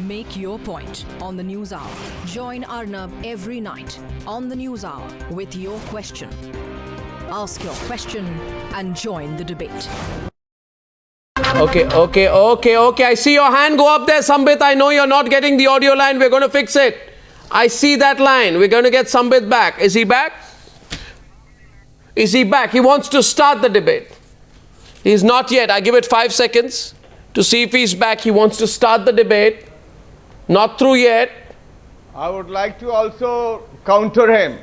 Make your point on the News Hour. Join Arnab every night on the News Hour with your question. Ask your question and join the debate. Okay. I see your hand go up there, Sambit. I know you're not getting the audio line. We're going to fix it. I see that line. We're going to get Sambit back. Is he back? Is he back? He wants to start the debate. He's not yet. I give it 5 seconds to see if he's back. He wants to start the debate. Not through yet. I would like to also counter him.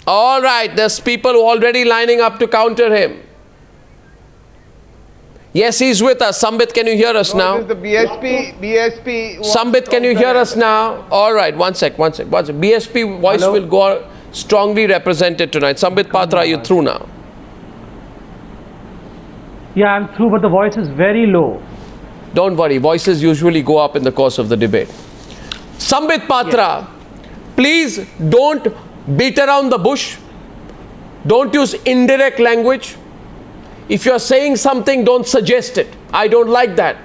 All right. There's people already lining up to counter him. Yes, he's with us. Sambit, can you hear us now? The BSP. Sambit, can you hear us now? All right, one sec. BSP voice will go strongly represented tonight. Sambit Patra, are you through now? Yeah, I'm through, but the voice is very low. Don't worry, voices usually go up in the course of the debate. Sambit Patra, please don't beat around the bush. Don't use indirect language. If you're saying something, don't suggest it. I don't like that.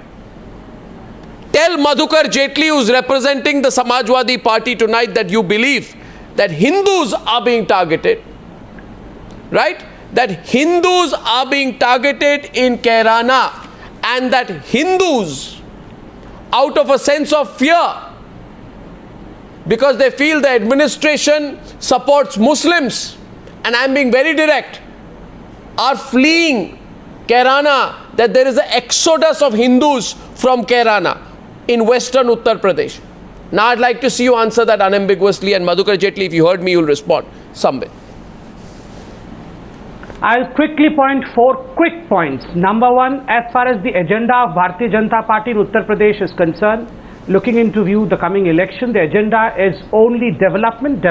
Tell Madhukar Jetley, who's representing the Samajwadi party tonight, that you believe that Hindus are being targeted. Right? That Hindus are being targeted in Kairana, and that Hindus, out of a sense of fear, because they feel the administration supports Muslims, and I'm being very direct, are fleeing Kairana, that there is an exodus of Hindus from Kairana in western Uttar Pradesh. Now I'd like to see you answer that unambiguously, and Madhukar Jetley, if you heard me, you'll respond. Sambit. I'll quickly point 4 quick points. Number 1, as far as the agenda of Bharatiya Janata Party in Uttar Pradesh is concerned, looking into view the coming election, the agenda is only development.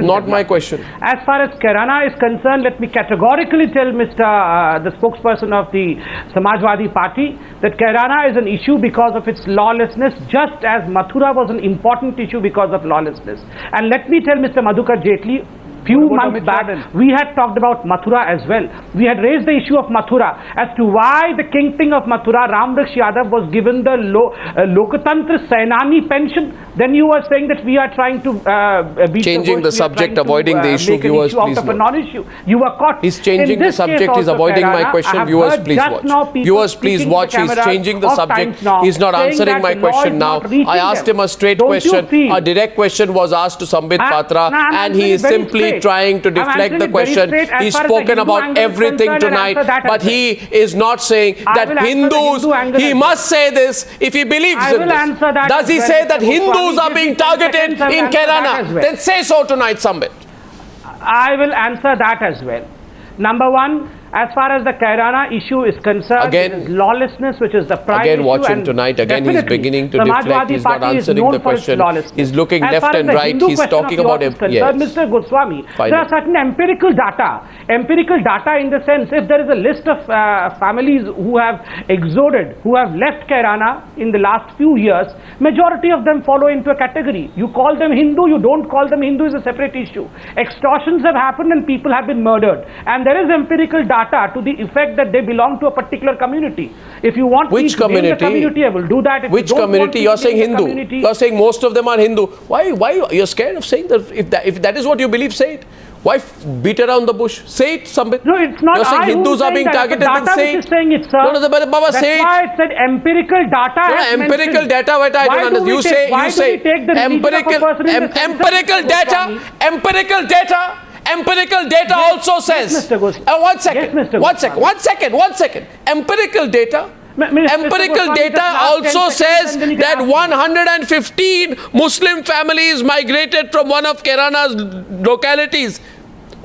Not my question. As far as Kairana is concerned, let me categorically tell the spokesperson of the Samajwadi party that Kairana is an issue because of its lawlessness, just as Mathura was an important issue because of lawlessness. And let me tell Mr. Madhukar Jetley, few months back, we had talked about Mathura as well. We had raised the issue of Mathura as to why the kingpin of Mathura, Akhilesh Yadav, was given the Lokatantra Sainani pension. Then you were saying that we are trying to beat changing the subject, avoiding the issue. Viewers, please out of a non-issue. You were caught. He's changing the subject. He's avoiding my question. Viewers, please watch. Viewers, please watch. He's changing the subject. He's not answering my question now. I asked him a straight question. A direct question was asked to Sambit Patra, and he is simply trying to deflect the question. He's spoken about everything tonight, but he is not saying that Hindus, he must say this if he believes in this. Does he say that Hindus are being targeted in Kairana? Then say so tonight, Sambit. I will answer that as well. Number 1, as far as the Kairana issue is concerned, again, it is lawlessness, which is the prime issue. Again, watch him tonight. Again, he's beginning to deflect. He's not answering the question. He's looking left and right. He's talking about Mr. Goswami, there are certain empirical data in the sense, if there is a list of families who have exoded, who have left Kairana in the last few years, majority of them follow into a category. You call them Hindu, you don't call them Hindu is a separate issue. Extortions have happened and people have been murdered. And there is empirical data to the effect that they belong to a particular community. If you want which community? I will do that. If which community? You're saying Hindu. You're saying most of them are Hindu. Why you're scared of saying that? If that is what you believe, say it. Why beat around the bush? Say it, Sambit. No, it's not. You're saying Hindus are being targeted. Then say it. Saying it, sir. No, Baba, say it. That's why it said empirical data. No, empirical data. What I don't understand. You say empirical data also says. One second. Empirical data. Empirical data also says that 115 Muslim families migrated from one of Kairana's localities.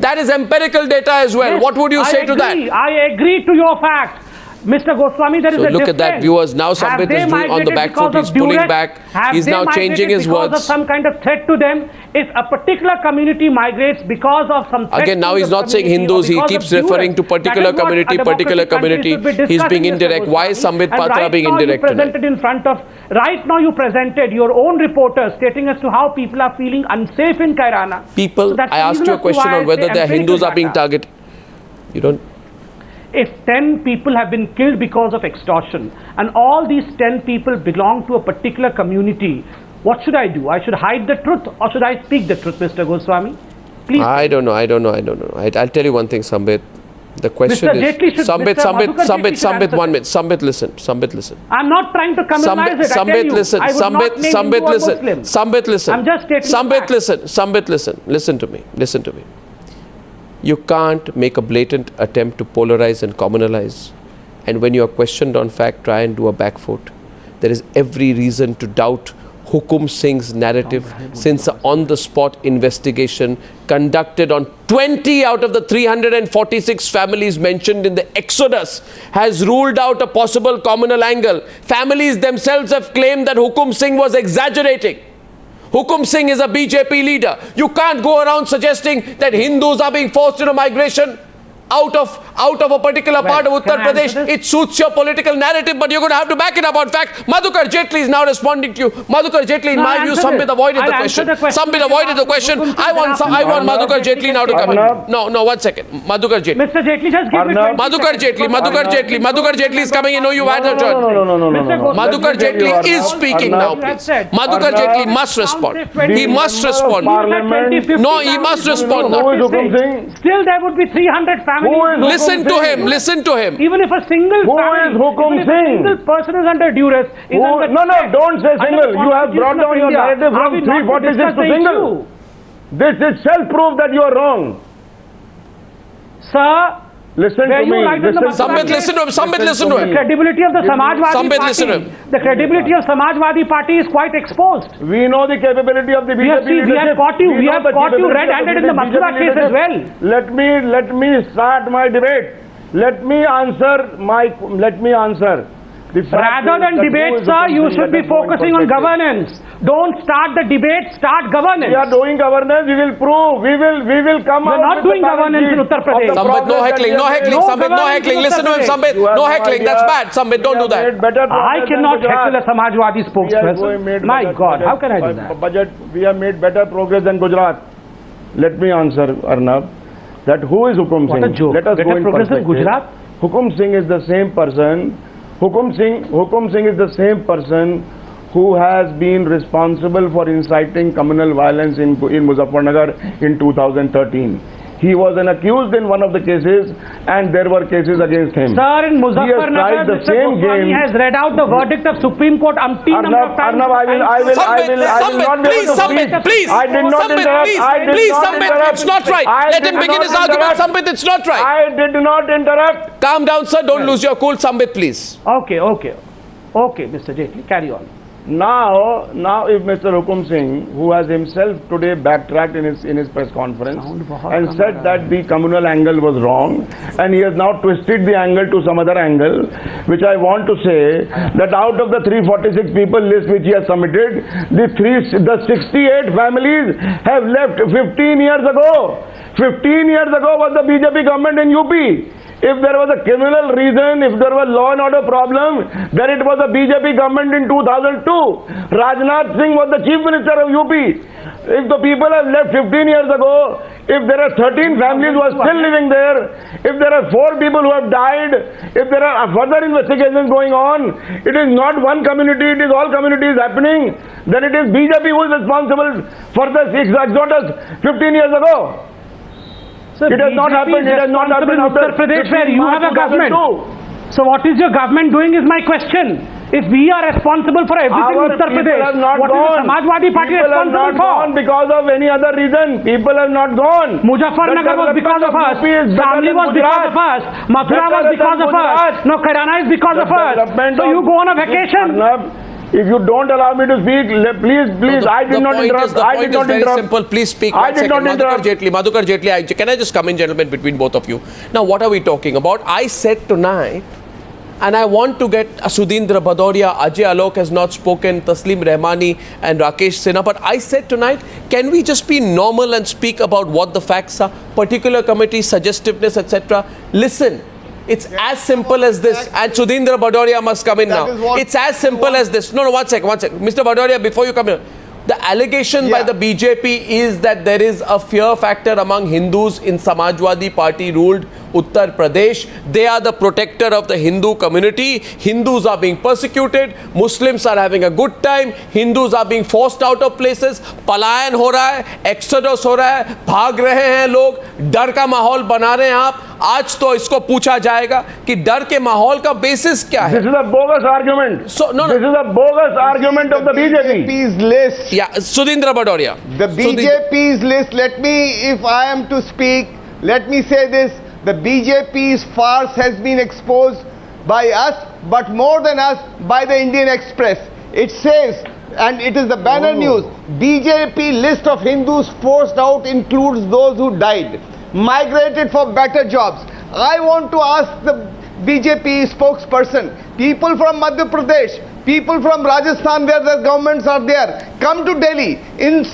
That is empirical data as well. Yes, what would you say to that? I agree to your fact. Mr. Goswami, there is a difference. Look at that, viewers. Now Sambit is on the back foot. He's pulling back. He's now changing his words. Because of some kind of threat to them. If a particular community migrates because of some threat again, now he's not saying Hindus. He keeps referring to particular community. He's being indirect. Why is Sambit Patra being indirect tonight? Right now you presented your own reporters stating as to how people are feeling unsafe in Kairana. People, I asked you a question on whether the Hindus are being targeted. You don't... If 10 people have been killed because of extortion and all these 10 people belong to a particular community, What should I do? I should hide the truth or should I speak the truth, Mr. Goswami? Please. I don't know. I'll tell you one thing, Sambit. The question Mr. is, Jetley should, Sambit, Mr. Madhukar Jetley should 1 minute. Sambit, listen. I'm not trying to criminalize it. Sambit, listen. I would not name Sambit, Hindu or listen. Muslim. Sambit, listen. I'm just stating Sambit, facts. Sambit, listen. Listen to me. You can't make a blatant attempt to polarize and communalize. And when you are questioned on fact, try and do a back foot. There is every reason to doubt Hukum Singh's narrative, since an on-the-spot investigation conducted on 20 out of the 346 families mentioned in the Exodus has ruled out a possible communal angle. Families themselves have claimed that Hukum Singh was exaggerating. Hukum Singh is a BJP leader. You can't go around suggesting that Hindus are being forced into migration out of a particular part of Uttar Pradesh. It suits your political narrative, but you're going to have to back it up on fact. Madhukar Jetley is now responding to you. Madhukar Jetley, in my view, Sambit avoided the question. Sambit avoided the question. I want Madhukar Jetley now to come in. No, 1 second. Madhukar Jetley. Mr. Jetley, just give me 20 Madhukar Jetley is coming in. No, you had no turn. Madhukar Jetley is speaking now, please. Madhukar Jetley must respond. He must respond. No, he must respond now. Still, there would be 300 families. Listen to him. Even if a single single person is under duress. No, don't say single. You have brought down your narrative from 346 to single. This itself proves that you are wrong. Sir, listen to me. Sambit, listen to him. The credibility of the Samajwadi Party. Listen to him. The credibility of Samajwadi Party is quite exposed. We know the capability of the BJP leadership. We have caught you red-handed in the Mathura case as well. Let me start my debate. Let me answer. Rather than debate, sir, you should be focusing on governance. Don't start the debate, start governance. We are doing governance, we will prove, we will come out. We are not doing governance in Uttar Pradesh. Sambit, no heckling, Sambit, no heckling. Listen to him, Sambit. No heckling, that's bad. Sambit, don't do that. I cannot heckle a Samajwadi spokesperson. My God, how can I do that? Budget, we have made better progress than Gujarat. Let me answer, Arnab, that who is Hukum Singh? What a joke. Let us go in progress in Gujarat? Hukum Singh is the same person. Hukum Singh is the same person who has been responsible for inciting communal violence in Muzaffarnagar in 2013. He was an accused in one of the cases and there were cases against him. Sir, in Muzaffarnagar, Mr. Goswami has read out the verdict of Supreme Court umpteen number of times. Arnab, I will not be able to speak. Please, I did not interrupt. Please, Sambit, it's not right. Let him begin his argument. Sambit, it's not right. I did not interrupt. Calm down, sir. Don't lose your cool. Sambit, please. Okay, Mr. Jetley, carry on. Now, if Mr. Hukum Singh, who has himself today backtracked in his press conference and said that the communal angle was wrong, and he has now twisted the angle to some other angle, which I want to say that out of the 346 people list which he has submitted, the 68 families have left 15 years ago. 15 years ago was the BJP government in UP. If there was a criminal reason, if there was law and order problem, then it was the BJP government in 2002. Rajnath Singh was the chief minister of UP. If the people have left 15 years ago, if there are 13 families who are still living there, if there are 4 people who have died, if there are further investigations going on, it is not one community, it is all communities happening, then it is BJP who is responsible for the exodus 15 years ago. So it has not happened. It has not happened in Uttar Pradesh where you have a government. So what is your government doing is my question. If we are responsible for everything in Uttar Pradesh, what is the Samajwadi Party responsible for? Because of any other reason. People have not gone. Muzaffarnagar was because of us. Samli was because of us. Mathura was because of us. No, Kairana is because of us. So you go on a vacation. If you don't allow me to speak, please, I did not interrupt. The point is very simple. Please speak. I did not interrupt. Madhukar Jetley, can I just come in, gentlemen, between both of you? Now, what are we talking about? I said tonight, and I want to get Sudhindra, Bhadoria, Ajay, Alok has not spoken, Tasleem, Rehmani and Rakesh, Sinha. But I said tonight, can we just be normal and speak about what the facts are? Particular committee, suggestiveness, etc. Listen. It's as simple as this. And Sudhindra Bhadoria must come in now. It's as simple as this. No, 1 second. Mr. Bhadoria, before you come in. The allegation by the BJP is that there is a fear factor among Hindus in Samajwadi Party ruled Uttar Pradesh. They are the protector of the Hindu community. Hindus are being persecuted. Muslims are having a good time. Hindus are being forced out of places. पलायन हो रहा है, exodus हो रहा है, भाग रहे हैं लोग, डर का माहौल बना रहे हैं आप. आज तो इसको पूछा जाएगा कि डर के माहौल का बेसिस क्या है? This is a bogus argument. So, no, This is a bogus argument of the BJP. BJP's list. Yeah, Sudhindra Bhadoria. The BJP's list, if I am to speak, let me say this. The BJP's farce has been exposed by us, but more than us, by the Indian Express. It says, and it is the banner news, BJP list of Hindus forced out includes those who died, migrated for better jobs. I want to ask the BJP spokesperson, people from Madhya Pradesh, people from Rajasthan where the governments are there, come to Delhi in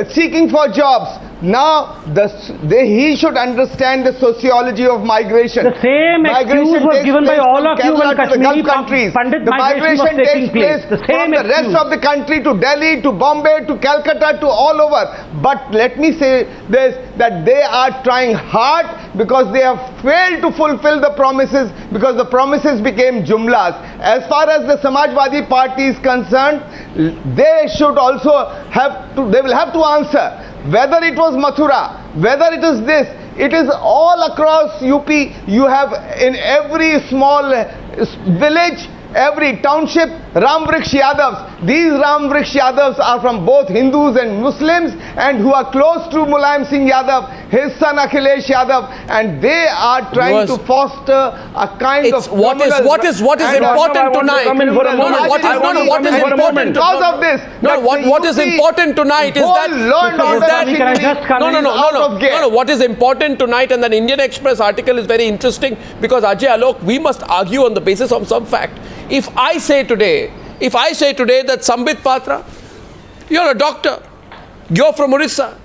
seeking for jobs. Now, he should understand the sociology of migration. The same excuse was given by all of you when Kashmiri Pandit migration was taking place. The same from the rest of the country to Delhi, to Bombay, to Calcutta, to all over. But let me say this, that they are trying hard because they have failed to fulfill the promises, because the promises became jumlas. As far as the Samajwadi party is concerned, they should also they will have to answer. Whether it was Mathura, whether it is this, it is all across UP. You have in every small village, every township, Ram Vriksha Yadavs. These Ram Vriksha Yadavs are from both Hindus and Muslims, and who are close to Mulayam Singh Yadav, his son Akhilesh Yadav, and they are trying to foster a kind of what is important tonight. Because of this, what is important tonight is that what is important tonight, and the Indian Express article is very interesting because Ajay, Alok, we must argue on the basis of some fact. If I say today that Sambit Patra, you're a doctor, you're from Orissa,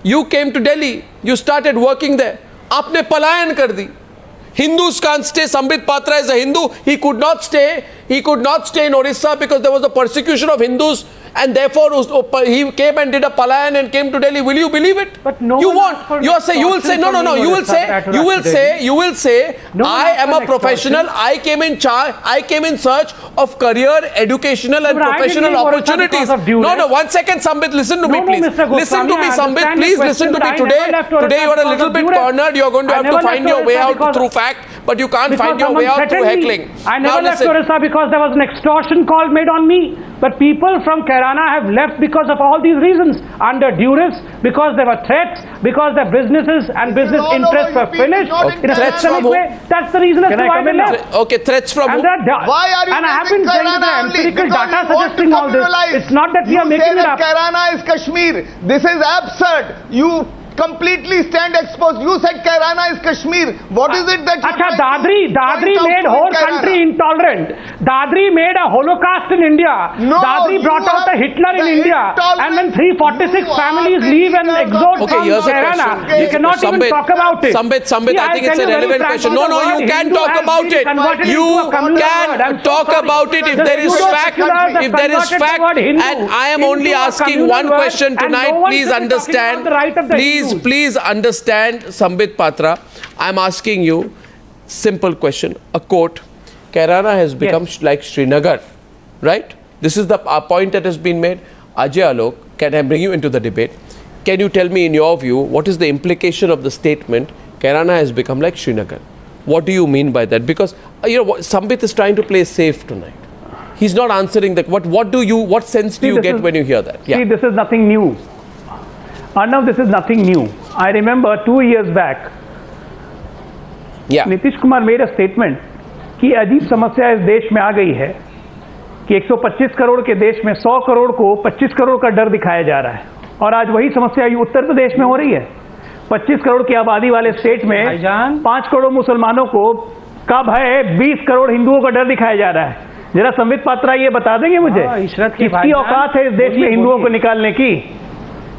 you came to Delhi, you started working there, आपने पलायन कर दी. Hindus can't stay. Sambit Patra is a Hindu. He could not stay in Orissa because there was the persecution of Hindus, and therefore he came and did a palayan and came to Delhi. Will you believe it? But no, you will say I am a professional. I came in search of career, educational and professional opportunities. No, 1 second, Sambit, listen to me, please. Listen to me, Sambit, please listen to me. Today you are a little bit cornered. You are going to have to find your way out through fact, but you can't find your way out through heckling. I never left Orissa because there was an extortion call made on me. But people from Kairana have left because of all these reasons. Under duress, because there were threats, because their businesses and business interests were finished. In a systemic way, that's the reason as to why they left. Okay, threats from who? Why are you and I have been saying the empirical data suggesting all this. It's not that we are making it up. Kairana is Kashmir. This is absurd. You completely stand exposed. You said Kairana is Kashmir. What is it that you Dadri made whole country intolerant. Dadri made a Holocaust in India. No, Dadri brought out a Hitler in India. And when 346 families leave and exode from Kairana, you cannot even talk about it. Sambit, I think it's a relevant question. No, you can talk about it. You can talk about it if there is fact. If there is fact, and I am only asking one question tonight. Please understand. Please understand, Sambit Patra. I am asking you simple question. A quote. Kairana has become like Srinagar, right? This is the point that has been made. Ajay, Alok, can I bring you into the debate? Can you tell me, in your view, what is the implication of the statement Kairana has become like Srinagar? What do you mean by that? Because Sambit is trying to play safe tonight. He's not answering that. What sense do you get when you hear that? Yeah. See, this is nothing new. Arnab, this is nothing new. I remember 2 years back, Nitish Kumar made a statement कि अजीब समस्या इस देश में आ गई है कि 125 करोड़ के देश में 100 करोड़ को 25 करोड़ का डर दिखाया जा रहा है. और आज वही समस्या उत्तर प्रदेश में हो रही है. 25 करोड़ की आबादी वाले स्टेट में 5 करोड़ मुसलमानों को का भय 20 करोड़ हिंदुओं का डर दिखाया जा रहा है. जरा संबित पात्रा ये बता देंगे मुझे किसकी औकात है इस देश में हिंदुओं को निकालने की?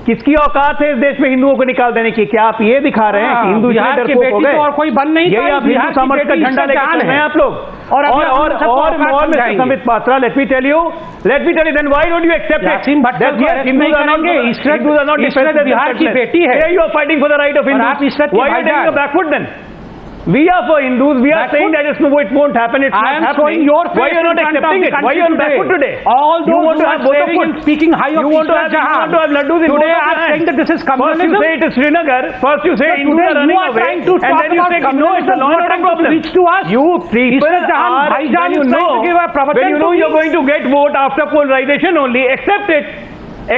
किसकी औकात है इस देश में हिंदुओं को निकाल देने की? क्या आप ये दिखा रहे हैं कि हिंदू इतने डरपोक हो गए? और कोई बन नहीं, यही आप हिंदू सामर्थ्य का झंडा लेकर चल रहे हैं आप लोग। और mister Sambit Patra, let me tell you, then why don't you accept it? Asim Bhatt को अरेस्ट नहीं करेंगे। इशरत बिहार की बेटी है। You are fighting for the right of Hindus. Why are you taking a back foot then? We are for Hindus. We are saying that it won't happen. It's not happening. Why you are not accepting it? Why you are on back foot today? All those you want to have both of foot. Speaking high of you want to have laddus in today. I am saying that this is communism. First you say it is Srinagar. First you say Hindus are running away, and then you say no, it's a law and order problem. Reach to us. You people are when you know you are going to get vote after polarization only. Accept it.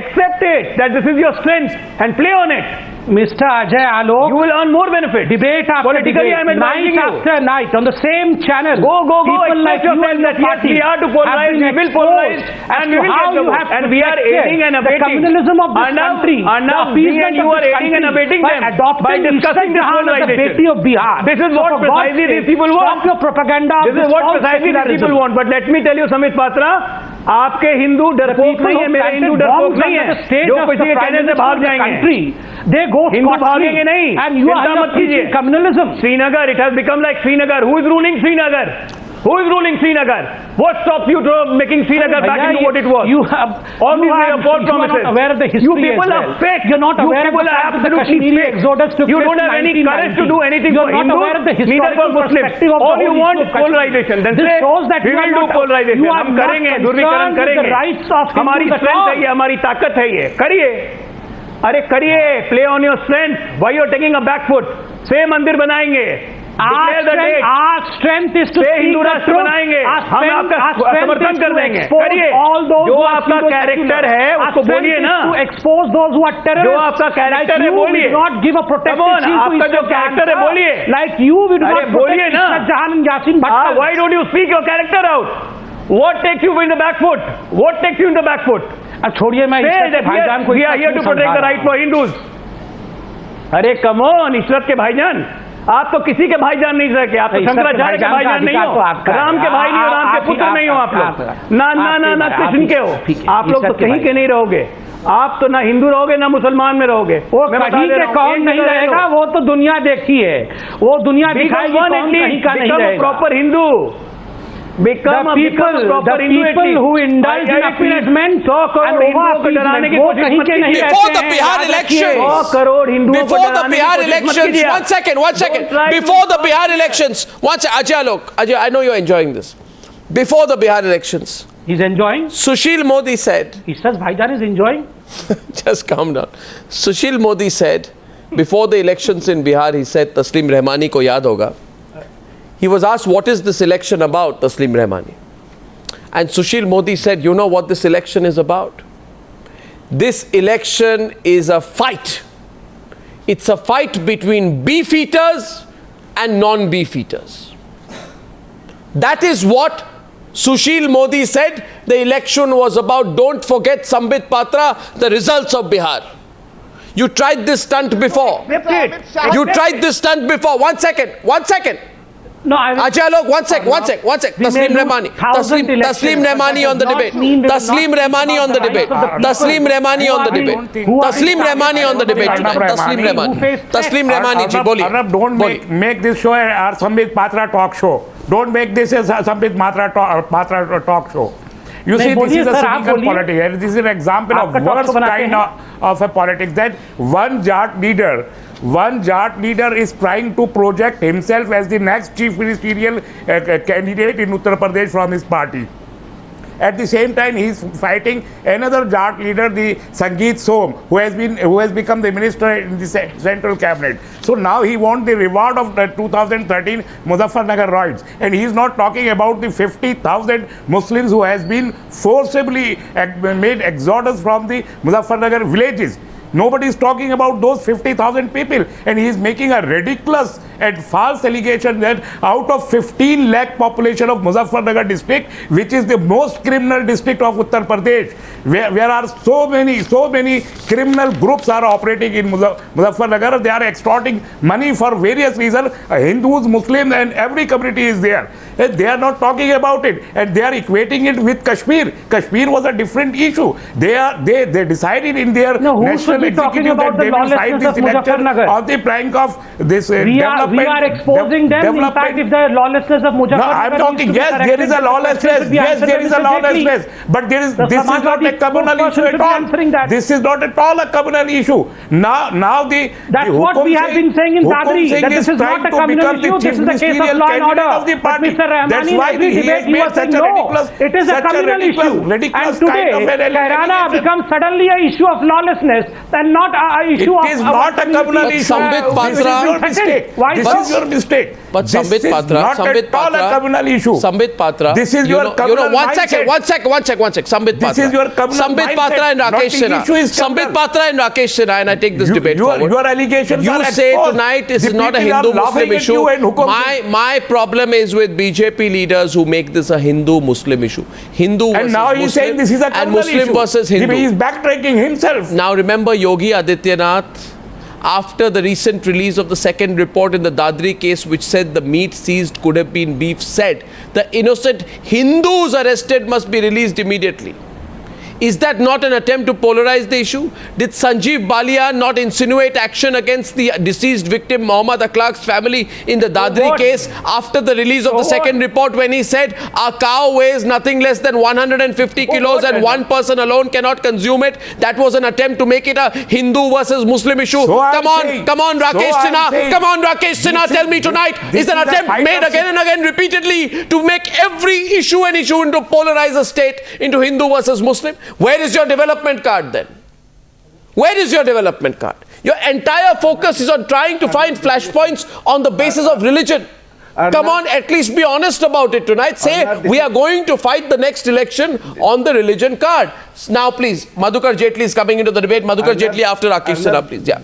Accept it that this is your strength and play on it. Mr. Ajay, Alok, you will earn more benefit. Debate after politically, debate, I am advising night after night on the same channel. Go. People like you and that yes, we are to polarize, we will polarize, and we will how get the you vote. have And we are aiding and abetting the communalism of this country. Arnab, we and you are aiding and abetting them by discussing this polarization. Of Bihar. This is what precisely these people want. Stop your propaganda. This is what precisely these people want. But let me tell you, Sambit Patra, आपके हिंदू डरपोक नहीं है, मेरे हिंदू डरपोक नहीं है जो किसी के कहने से भाग जाएंगे। हिंदू भागेंगे नहीं। And you are मत कीजिए। communalism. Srinagar, it has become like Srinagar. Who is ruling Srinagar? Who is ruling Srinagar? What stops you from making Srinagar back into what it was? You have all these are false promises. Not aware of the history. You people are fake. You're not aware of the fact that the Kashmiri exodus took place. You don't have any courage to do anything for Hindus. You're not aware of the historical perspective of all you want is polarization. Then this shows that we will do polarization. हम करेंगे, ध्रुवीकरण करेंगे। हमारी strength है ये, हमारी ताकत है ये। करिए, अरे करिए, play on your strength. Why you are taking a back foot? से मंदिर बनाएंगे। Our strength is to Hindu राष्ट्र बनाएंगे, हम आपका समर्थन कर देंगे। करिए, जो आपका कैरेक्टर है उसको बोलिए ना। expose those who are terrorists. जो आपका कैरेक्टर है बोलिए। not give a protective shield आपका जो कैरेक्टर है बोलिए। Like you, we do not बोलिए ना। Asim Bhatt. Why don't you speak your character out? What takes you in the back foot? What takes you in the back foot? अब छोड़िए, मैं भाईजान को we are here to protect the right for Hindus. अरे come on, Ishrat के भाईजान, आप तो किसी के भाईजान नहीं सके। आप तो शंकराचार्य के भाईजान नहीं हो, राम के भाई नहीं हो, राम के पुत्र नहीं हो आप लोग। ना कृष्ण के हो। आप लोग तो कहीं के नहीं रहोगे। आप तो ना हिंदू रहोगे ना मुसलमान में रहोगे। वो कहीं के कौन नहीं रहेगा, वो तो दुनिया देखी है। वो दुनिया दिखाई कहीं का नहीं रहेगा। Proper Hindu. Become the people who indulge in appeasement and over-appeasement, वो कहीं के नहीं रहते हैं। Before the Bihar elections, one second. Before the Bihar elections, Ajay, I know you're enjoying this. Before the Bihar elections, he's enjoying. Sushil Modi said. He says Bhaijan is enjoying. Just calm down. Sushil Modi said before the elections in Bihar, he said, Tasleem Rehmani ko yaad hoga. He was asked, what is this election about, Tasleem Rehmani? And Sushil Modi said, you know what this election is about? This election is a fight. It's a fight between beef eaters and non-beef eaters. That is what Sushil Modi said the election was about. Don't forget, Sambit Patra, the results of Bihar. You tried this stunt before. You tried this stunt before. One second. No, Ajay, Alok, one sec. Tasleem Rehmani. Tasleem Rehmani on the debate. Tasleem Rehmani on the debate. Tasleem Rehmani on the debate. Tasleem Rehmani on the debate. Tasleem Rehmani ji, boliye. Arnab, don't make this show our Sambit Patra talk show. Don't make this a Sambit Patra talk show. You see, this is a cynical politics, and this is an example of worst kind of a politics, that one Jat leader is trying to project himself as the next chief ministerial candidate in Uttar Pradesh from his party. At the same time, he is fighting another Jat leader, the Sangeet Som, who has become the minister in the central cabinet. So now he wants the reward of the 2013 Muzaffarnagar riots, and he is not talking about the 50,000 Muslims who has been forcibly made exodus from the Muzaffarnagar villages. Nobody is talking about those 50,000 people, and he is making a ridiculous and false allegation that out of 15 lakh population of Muzaffarnagar district, which is the most criminal district of Uttar Pradesh, where are so many criminal groups are operating in Muzaffarnagar. They are extorting money for various reasons. Hindus, Muslims, and every community is there. And they are not talking about it, and they are equating it with Kashmir. Kashmir was a different issue. They decided in their national executive that they will fight this election on the plank of this development. We are exposing them. In fact, if the lawlessness of Muzaffarnagar. No, I am talking. Yes, there is a lawlessness. Yes, there is a lawlessness. But this is not a communal issue at all. This is not at all a communal issue. Now that's what we have been saying in Dadri. That this is not a communal issue. This is the case of law and order. But Mr. Rehmani, in every debate you are saying no. It is a communal issue. And today, Kairana becomes suddenly an issue of lawlessness and not an issue of. It is not a communal issue. Sambit Patra. This is your mistake. But Sambit Patra, not at all a communal issue. Sambit Patra. This is your communal mindset. One second. Sambit Patra. This is your communal Sambit Patra and Rakesh Sinha. Sambit Patra and Rakesh Sinha, and I take this debate forward. Your allegations you are say exposed. tonight this is not a Hindu-Muslim issue. My problem is with BJP leaders who make this a Hindu-Muslim issue. Hindu versus and now he is saying this is a and Muslim issue. versus Hindu. He is backtracking himself. Now remember Yogi Adityanath, after the recent release of the second report in the Dadri case, which said the meat seized could have been beef, said the innocent Hindus arrested must be released immediately. Is that not an attempt to polarize the issue? Did Sanjeev Balia not insinuate action against the deceased victim Mohammad Akhlaq's family in the Dadri case after the release of the second report, when he said a cow weighs nothing less than 150 kilos and one person alone cannot consume it? That was an attempt to make it a Hindu versus Muslim issue. Come on Rakesh Sinha. Come on Rakesh Sinha, tell me tonight, is an attempt made again and again repeatedly to make every issue an issue and to polarize a state into Hindu versus Muslim? Where is your development card then? Where is your development card? Your entire focus is on trying to find flashpoints on the basis of religion. Come on, at least be honest about it tonight. Say, we are going to fight the next election on the religion card. Now, please, Madhukar Jetley is coming into the debate. Madhukar Jetley after Rakesh Sinha, please. Yeah.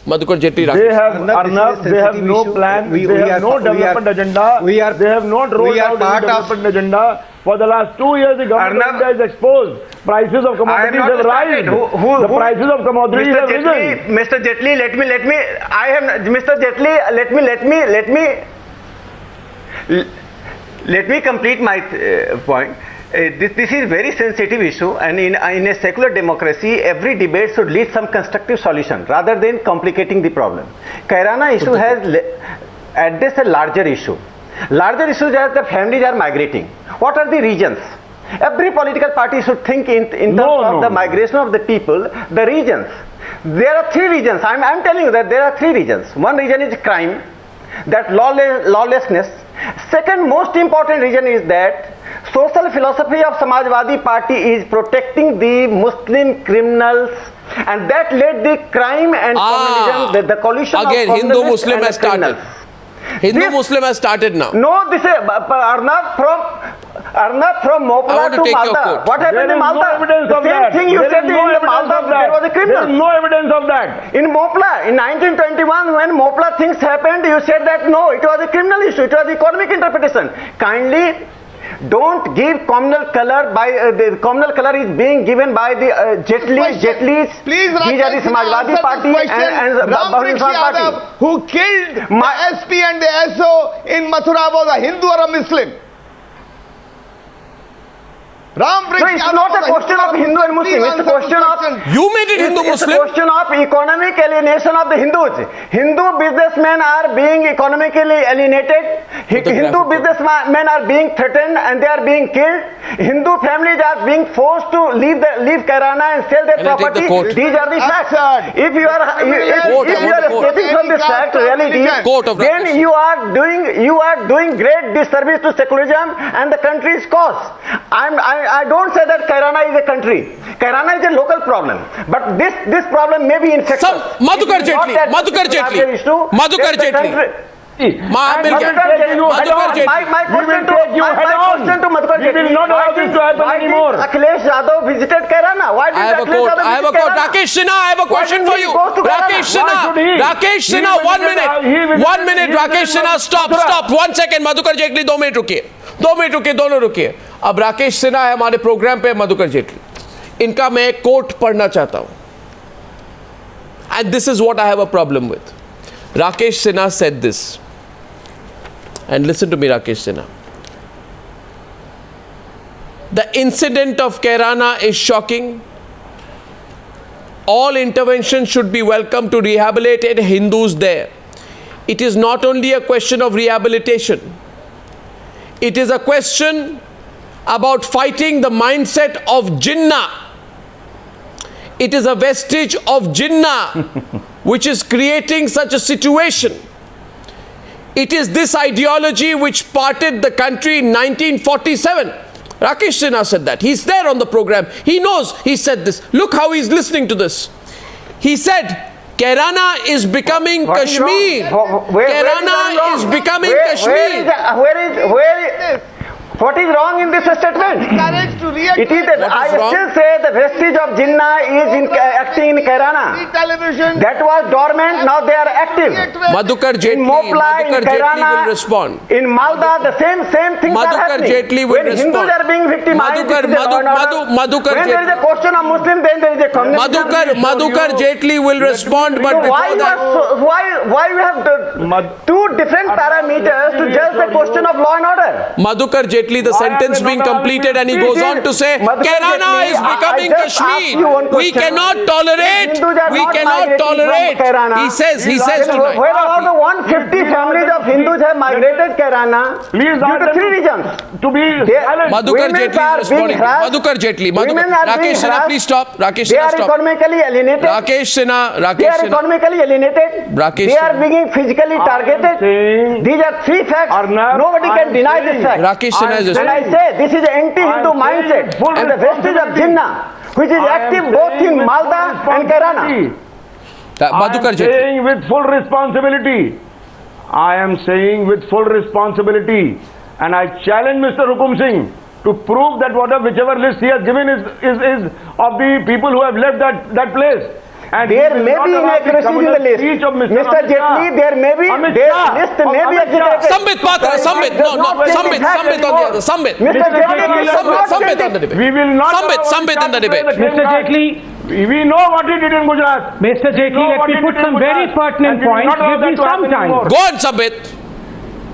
Madhukar Jetley, Rakesh. They have, Arnab, they have no plan, they have no development agenda, they have not rolled out a development agenda. For the last 2 years, the government is exposed. Prices of commodities have risen. The prices of commodities have risen. Mr. Jetley, let me complete my point. This is very sensitive issue, and in a secular democracy, every debate should lead some constructive solution rather than complicating the problem. Kairana issue has addressed a larger issue. Larger issues are the families are migrating. What are the regions? Every political party should think in terms of the migration of the people, the regions. There are 3 regions. I'm telling you that there are 3 regions. One region is crime, that lawlessness. Second most important reason is that social philosophy of Samajwadi party is protecting the Muslim criminals, and that led the crime and communism, the collision again, of Hindu-Muslim has started. Hindu-Muslim has started now. No, this is Arnab from Mopla to Malda. What happened in Malda? The same thing you said in the Malda, there was a criminal. There is no evidence of that. In Mopla, in 1921, when Mopla things happened, you said that no, it was a criminal issue, it was economic interpretation. Kindly don't give communal color by the communal color is being given by the Jetley's. These are the Samajwadi party and Rakesh Yadav, who killed the SP and the SO in Mathura, was a Hindu or a Muslim? So it's not a question of Hindu and Muslim, it's a question of... You made it Hindu-Muslim? It's a question of economic alienation of the Hindus. Hindu businessmen are being economically alienated. Hindu businessmen are being threatened and they are being killed. Hindu families are being forced to leave Kairana and sell their property. These are the facts. If you are escaping from this fact, reality, then you are doing great disservice to secularism and the country's cause. I don't say that Kairana is a country. Kairana is a local problem. But this problem may be infectious. Madhukar Jetley. My question to Madhukar Jetley. We will not allow this to happen anymore. Akhilesh Yadav visited Kairana. Why did Akhilesh Yadav I have a quote. Rakesh Sinha, I have a question for you. Rakesh Sinha, 1 minute. 1 minute, Rakesh Sinha, stop. 1 second, Madhukar Jetley, 2 minute रुकिए. 2 minute रुकिए, दोनों रुकिए. अब राकेश सिन्हा है हमारे programme पे, मधुकर जेटली. इनका मैं कोट पढ़ना चाहता हूं. And this is what I have a problem with. Rakesh Sinha said this. And listen to me, Rakesh Sinha. The incident of Kairana is shocking. All intervention should be welcome to rehabilitate Hindus there. It is not only a question of rehabilitation. It is a question about fighting the mindset of Jinnah. It is a vestige of Jinnah which is creating such a situation. It is this ideology which parted the country in 1947. Rakesh Sinha said that. He's there on the program. He knows he said this. Look how he's listening to this. He said, Kairana is becoming Kashmir. Kairana is becoming Kashmir. What is wrong in this statement? It is that I still say the vestige of Jinnah is acting in Kairana. That was dormant, now they are active. Madhukar Jetley, will respond. In Malda, the same things are happening. Jetley will when respond. Hindus are being victimized, Madhukar when there is a question of Muslim, then there is a communist. Madhukar Jetley will respond, but why you have two different parameters to judge the question of law and order? Madhukar Jetley, the sentence being completed, and he goes on to say, Kairana is becoming Kashmir. We cannot tolerate. He says tonight. Where about the 150 families of Hindus have migrated Kairana due to three reasons. Madhukar Jetley is responding. Madhukar Jetley. Rakesh Sinha, please stop. Rakesh Sinha, stop. They are economically alienated. Rakesh Sinha. They are economically alienated. They are being physically targeted. These are three facts. Nobody can deny this fact. Rakesh Sinha is When I say this is an anti-Hindu mindset and the vestige of Jinnah, which is active both in Malda and Kairana. Madhukar Jetley. Saying with full responsibility. I am saying with full responsibility, and I challenge Mr. Hukum Singh to prove that whichever list he has given is of the people who have left that place. And there may be inaccuracies in the list. Mr. Jetley, there may be list may be exaggerated. Sambit Patra, Sambit on the other. Sambit. Mr. Jetley, Sambit on the debate. We will not Sambit in the debate. Mr. Jetley, we know what he did in Gujarat. Mr. Jetley, let me put some very pertinent points. Give me some time. Go on, Sambit.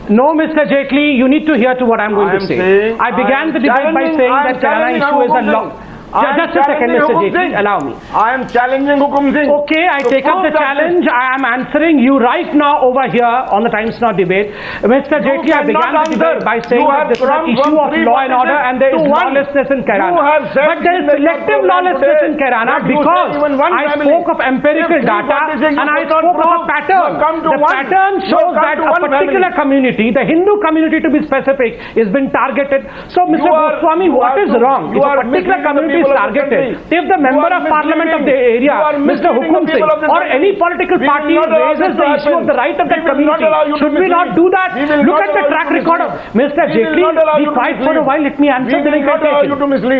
No, Mr. Jetley, you need to hear to what I'm going to say. I began the debate by saying that Kairana issue is a long... Just a second, Mr. Jetley, allow me. I am challenging Hukum Singh. Okay, I take up the challenge. I am answering you right now over here on the Times Now debate. Mr. Jetley, I began the debate by saying that this is an issue of law and order and there is lawlessness in Kairana. But there is selective lawlessness in Kairana because I spoke of empirical data and I spoke of a pattern. The pattern shows that a particular community, the Hindu community to be specific, is being targeted. So, Mr. Goswami, what is wrong? If a particular community is targeted, if the member of parliament of the area, Mr. Hukum Singh, or any political party raises the issue of the right of that community, should we not do that? Look at the track record of Mr. Jetley. Be quiet for a while. Let me answer. Then I can take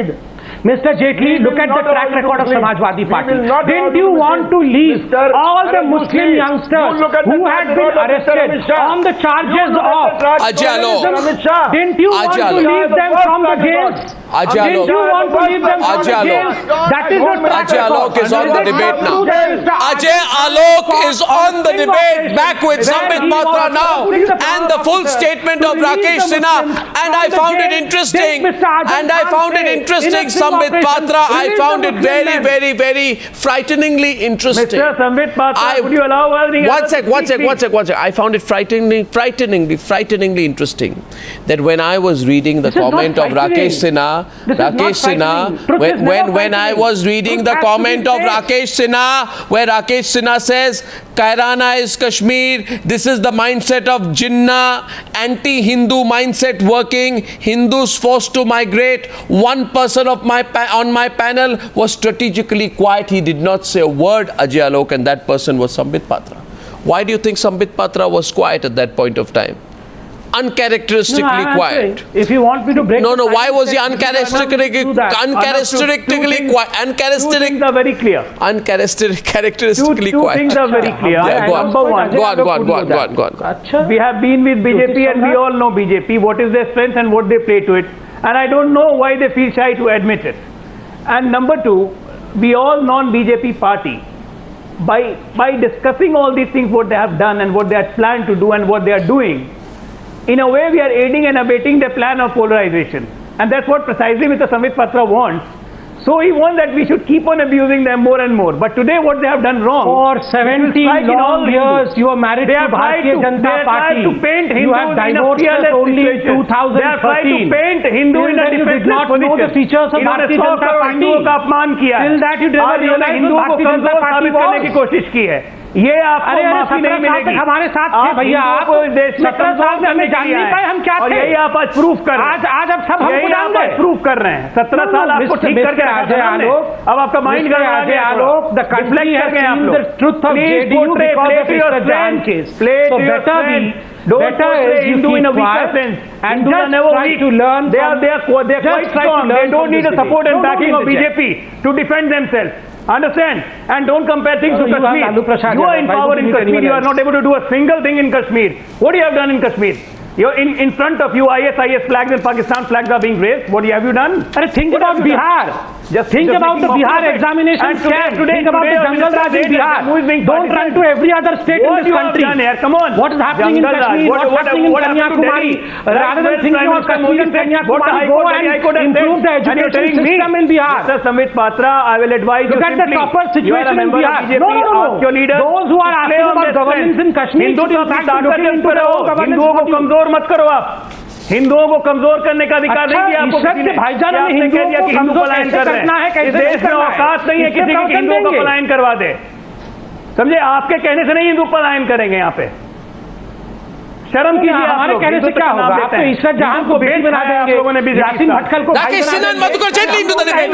it. Mr. Jetley, look at the track record of Samajwadi Party. Didn't you want to leave all the Muslim youngsters who had been arrested on the charges of Ajay, didn't you want to leave them from the jails? Didn't you want to leave them from the jails? That is the track Ajay Alok is on the debate now. Ajay Alok is on the debate, back with Sambit Patra now, and the full statement of Rakesh Sinha. And I found it interesting. Sambit Patra, I found it very, very, very frighteningly interesting. Mr. Sambit Patra, would you allow us? One sec. I found it frighteningly interesting that when I was reading the comment of Rakesh Sinha, when I was reading the comment of Rakesh Sinha, where Rakesh Sinha says, Kairana is Kashmir, this is the mindset of Jinnah, anti-Hindu mindset working, Hindus forced to migrate. One person on my panel was strategically quiet. He did not say a word, Ajay Alok, and that person was Sambit Patra. Why do you think Sambit Patra was quiet at that point of time? Uncharacteristically quiet. If you want me to break... No, why was he uncharacteristically quiet? Two things are very clear. Uncharacteristically Two quiet. things are very clear. Yeah, go on. Go on. We have been with BJP and we all know BJP, what is their strength and what they play to it. And I don't know why they feel shy to admit it. And number two, we all non-BJP party, by discussing all these things, what they have done and what they had planned to do and what they are doing, in a way we are aiding and abetting their plan of polarization. And that's what precisely Mr. Sambit Patra wants. So he wants that we should keep on abusing them more and more. But today what they have done wrong. For 70 long years you are married to Bharatiya Janata Party. To paint you have divorced us only in 2013. They have tried to paint Hindu in a defenseless not know the features of Bharatiya Janata Party. हिंदुओं का अपमान किया है. Till that you never realized हिंदुओं को कमजोर साबित करने की कोशिश की है. ये आपको माफी नहीं मिलेगी. हमारे साथ थे भैया आप 17 साल में हमें जान नहीं पाए हम क्या थे. और यही आप आज प्रूफ कर रहे हैं. आज अब सब हमको जान गए. प्रूफ कर रहे हैं. 17 साल आपको ठीक करके आजय आलोक. अब आपका माइंड गया आजय आलोक. The country has seen the truth of JDU because of Mr. Jan case. So better is Hindu in a weaker sense. And just try to learn. They are quite strong. They don't need the support and backing of BJP to defend themselves. Understand? And don't compare things to Kashmir. You are in power in Kashmir. You are not able to do a single thing in Kashmir. What you have done in Kashmir? You're in front of you, IS flags and Pakistan flags are being raised. What have you done? Think about Bihar. Think about the Bihar examination scam. Think about the Jungle Raj in Bihar. Don't run to every other state in this country. Come on. What is happening in Kashmir? What's happening in Kanyakumari? Rather than thinking about Kashmir and Kanyakumari, go and improve the education system in Bihar. Mr. Sambit Patra, I will advise you look at the proper situation in Bihar. No. Those who are asking about governance in Kashmir should in fact be looking into the whole governance. मत करो आप. हिंदुओं को कमजोर करने का अधिकार नहीं दिया आपको किसी ने. भाईजान ने हिंदुओं को हिंदू पलायन कर रहे हैं. इस देश में औकात नहीं है किसी की हिंदुओं का पलायन करवा दे. समझे? आपके कहने से नहीं हिंदू पलायन करेंगे यहाँ पे. शर्म कीजिए. हमारे कहने से क्या होगा? आप तो ईश्वर जहां को बेटी बना देंगे. लोगों ने यासीन भटकल को Rakesh, Sinha and Madhukar Jetley into the debate.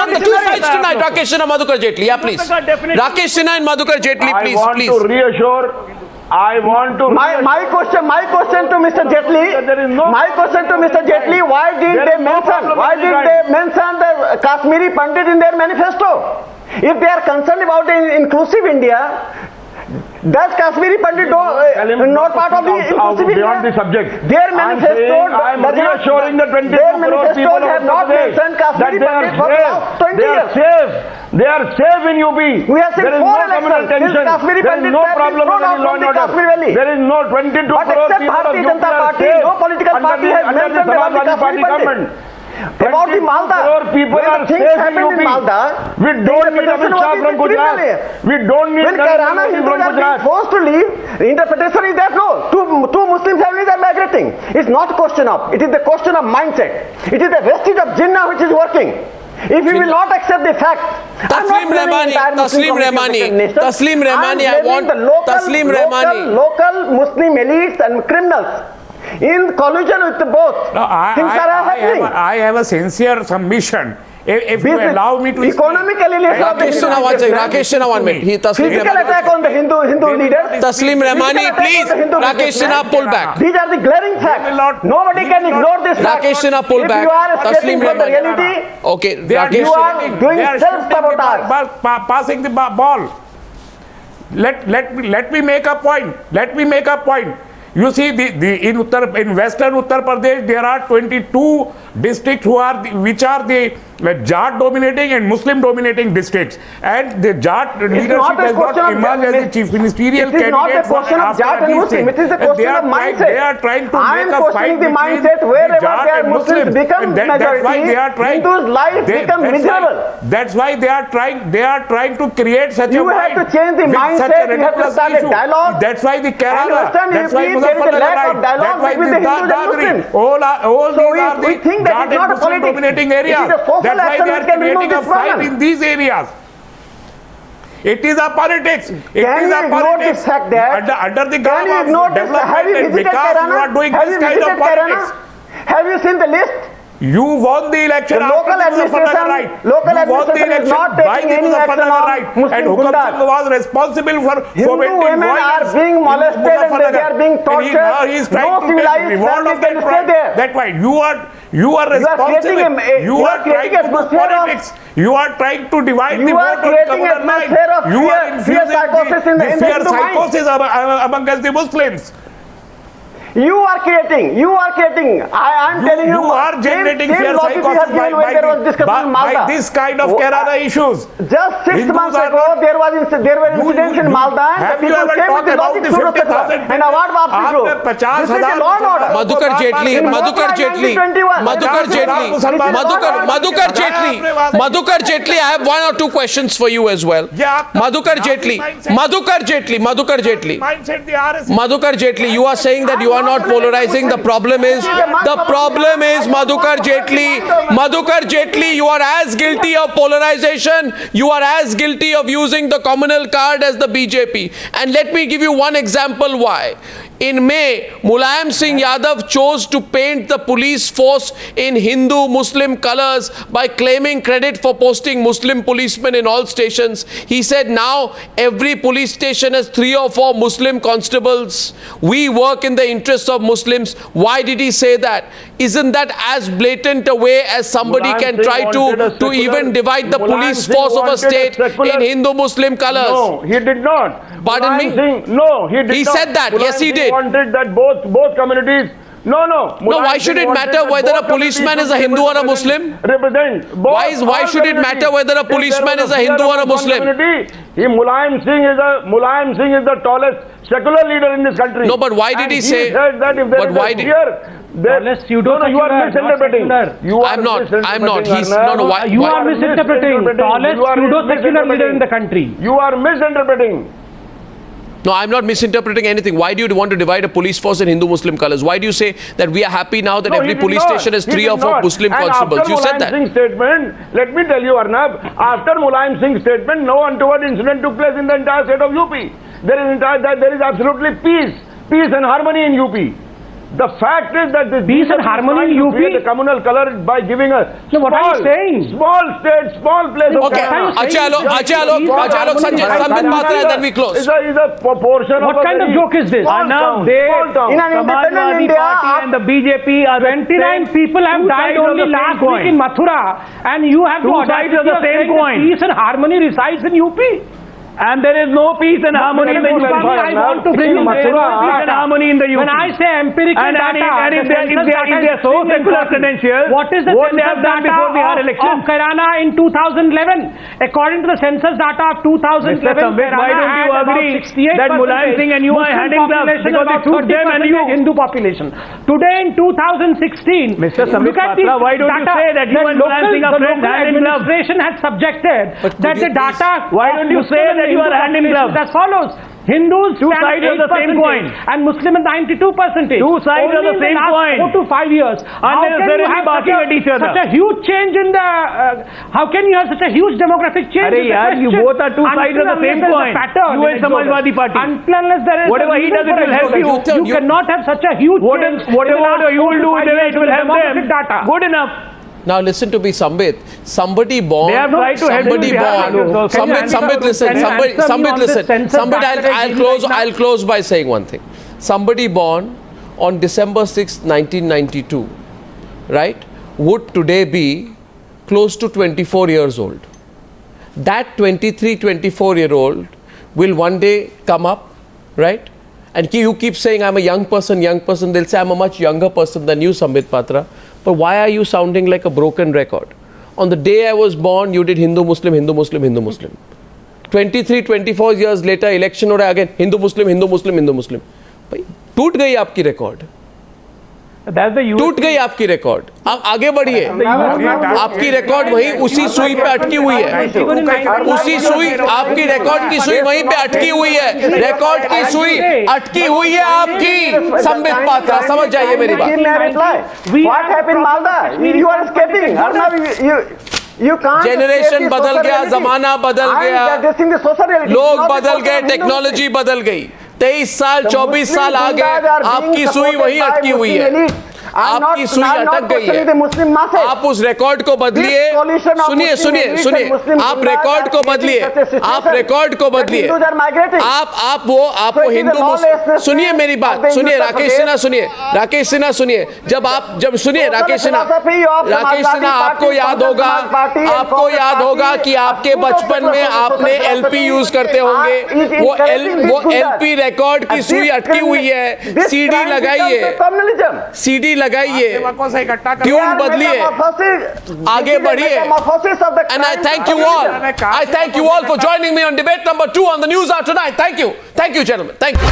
On the two sides tonight. Rakesh, Sinha, Madhukar Jetley. Yeah, please. Rakesh, Sinha and Madhukar Jetley, please. I want to reassure. My question to Mr. Jetley. My question to Mr. Jetley. Why did they mention the Kashmiri Pandit in their manifesto? If they are concerned about an inclusive India, does Kashmiri Pandit not part of the inclusive India? Beyond the subject. Their manifesto I am reassuring the 22 crore people have not mentioned Kashmiri Pandit for the last 20 years. They are safe in UP. We have seen 4 elections. There is no problem in law and order. There is no 22 crore people of UP are safe. No political party has mentioned about the Kashmiri Pandit. About the Malda, people are things happened in Malda. We don't need Amit Shah from Gujarat. We don't need Kairana Hindus are being forced to leave. The interpretation is that no, two Muslim families are migrating. It's not a question of. It is the question of mindset. It is the vestige of Jinnah which is working. If you will not accept the fact, Tasleem Rehmani, I want Tasleem Rehmani. Local Muslim elites and criminals in collusion with both. No, I have a sincere submission. If you allow me to economically, Rakesh Sinha, 1 minute. Physical attack on the Hindu leaders. Tasleem Rehmani, please. Rakesh Sinha, pull back. These are the glaring facts. Nobody can ignore this fact. Rakesh Sinha, pull back. If you are escaping from the reality, okay, you are doing self-sabotage. Passing the ball. Let me make a point. You see, in Western Uttar Pradesh, there are 22 districts which are the Jat dominating and Muslim dominating districts, and the Jat leadership has not emerged as the chief ministerial candidate. It is not a question of Jat and Muslim. It is a question of mindset. They are trying to make a fight the mindset wherever there are Muslims become majority. Hindu's life become miserable. That's why they are trying to create such a fight. You have to change the mindset. You have to start a dialogue. That's why the Kerala. That's why Muzaffarnagar. That's why the Dadri. All these are the Jat and Muslim dominating areas. That's why they are creating a fight in these areas. It is a politics. Under the garb of development and Vikas, you are doing this kind of politics. Have you seen the list? You won the election after the Muzaffarnagar right. You won the election by the Muzaffarnagar right. And Hukam Singh was responsible for Hindu women are being molested and they are being tortured. He is trying to take reward of that right. That's why you are responsible. You are trying to do politics. You are trying to divide the vote on communal line. You are infusing the fear psychosis amongst the Muslims. You are creating. I am telling you. You are generating fear psychosis by this kind of Kairana issues. Just 6 months ago, there were incidents in Malda. Have you ever talked about the 50,000 and award was Madhukar Jetley, I have one or two questions for you as well. Madhukar Jetley, you are saying that you are not polarizing. The problem is, Madhukar Jetley, you are as guilty of polarization. You are as guilty of using the communal card as the BJP. And let me give you one example why. In May, Mulayam Singh Yadav chose to paint the police force in Hindu-Muslim colors by claiming credit for posting Muslim policemen in all stations. He said now every police station has 3 or 4 Muslim constables. We work in the interests of Muslims. Why did he say that? Isn't that as blatant a way as somebody can try to even divide the police force of a state in Hindu-Muslim colors? No, he did not. Pardon me? No, he did not. He said that. Yes, he did. He wanted that both communities. No, why should it matter whether a policeman is a Hindu or a Muslim? Why should it matter whether a policeman is a Hindu or a Muslim? Mulayam Singh is the tallest secular leader in this country. No, but why did he say? Said that if there is a fear, you are misinterpreting. I'm not. He's why? You are misinterpreting. Tallest pseudo-secular leader in the country. You are misinterpreting. No, I'm not misinterpreting anything. Why do you want to divide a police force in Hindu-Muslim colors? Why do you say that we are happy now that every police station has 3 or 4 Muslim constables? You said that. After Mulayam Singh's statement, let me tell you, Arnab, after Mulayam Singh's statement, no untoward incident took place in the entire state of UP. There is absolutely peace and harmony in UP. The fact is that this peace and harmony in UP, the communal color by giving a what are you saying? Small state, small place. Okay, Ajay, Alok, Sambit, Patra, and then we close. Is a proportion. What kind of joke is this? Arnab, in an independent India, and the BJP are 29 people have died only last week in Mathura, and you have two sides of the same coin. Peace and harmony resides in UP. And there is no peace and harmony in the UP. I want to bring in peace and harmony in the UP. When I say empirical data, and if they are so secular credentials, what is the census data of Kairana in 2011? According to the census data of 2011, Sambit, why don't you agree that Mulayam Singh and you are handing gloves because it suits them and you? Hindu population. Today in 2016, Mr. Sambit Patra, why don't you say that you and Mulayam Singh are friends hand in glove? The administration has subjected that the data. Why don't you say that you are hand in glove? As follows. Hindus two sides of the same coin, and Muslim is 92%. Two sides of the same coin. 4 to 5 years. How can you have such a huge change in the? How can you have such a huge demographic change? You both are two sides of the same coin. You and Samajwadi Party. Unless there is whatever he does, it will help you. You cannot have such a huge change. Whatever you will do, it will help them. Good enough. Now listen to me, Sambit. Somebody born. They have tried to somebody born. Sambit, listen. Sambit, listen. Sambit, I'll close by saying one thing. Somebody born on December 6, 1992, right, would today be close to 24 years old. That 23, 24-year-old will one day come up, right? And you keep saying, I'm a young person. They'll say, I'm a much younger person than you, Sambit Patra. But why are you sounding like a broken record? On the day I was born, you did Hindu, Muslim. 23, 24 years later, election हो रहा है again, Hindu, Muslim. भाई, टूट गई आपकी record. टूट गई आपकी रिकॉर्ड. आप आगे बढ़िए. आपकी रिकॉर्ड वहीं उसी सुई पे अटकी हुई है. उसी सुई, आपकी रिकॉर्ड की सुई वहीं पे अटकी हुई है. रिकॉर्ड की सुई अटकी हुई है आपकी. संबित पात्रा, समझ जाइए मेरी बात. What happened Malda? You are escaping. Arnab, you can't. Generation बदल गया, जमाना बदल गया, लोग बदल गए, टेक्नोलॉजी बदल गई. 23 साल 24 साल आ गए, आपकी सुई वहीं अटकी हुई है. आपकी सुई अटक गई है। आप उस रिकॉर्ड को बदलिए। सुनिए सुनिए सुनिए, आप रिकॉर्ड को बदलिए, आप रिकॉर्ड को बदलिए। आपको हिंदू, सुनिए मेरी बात, सुनिए राकेश सिन्हा, सुनिए राकेश सिन्हा, सुनिए। जब सुनिए राकेश सिन्हा, आपको याद होगा कि आपके बचपन में आपने एलपी यूज करते होंगे। वो एलपी रिकॉर्ड की सुई अटकी हुई है। सीडी लगाइए, सीडी लगाइए, ट्यून बदलिए, आगे बढ़िए। And I thank you all. I thank you all for joining me on debate number 2 on the Newshour tonight. Thank you, gentlemen. Thank you.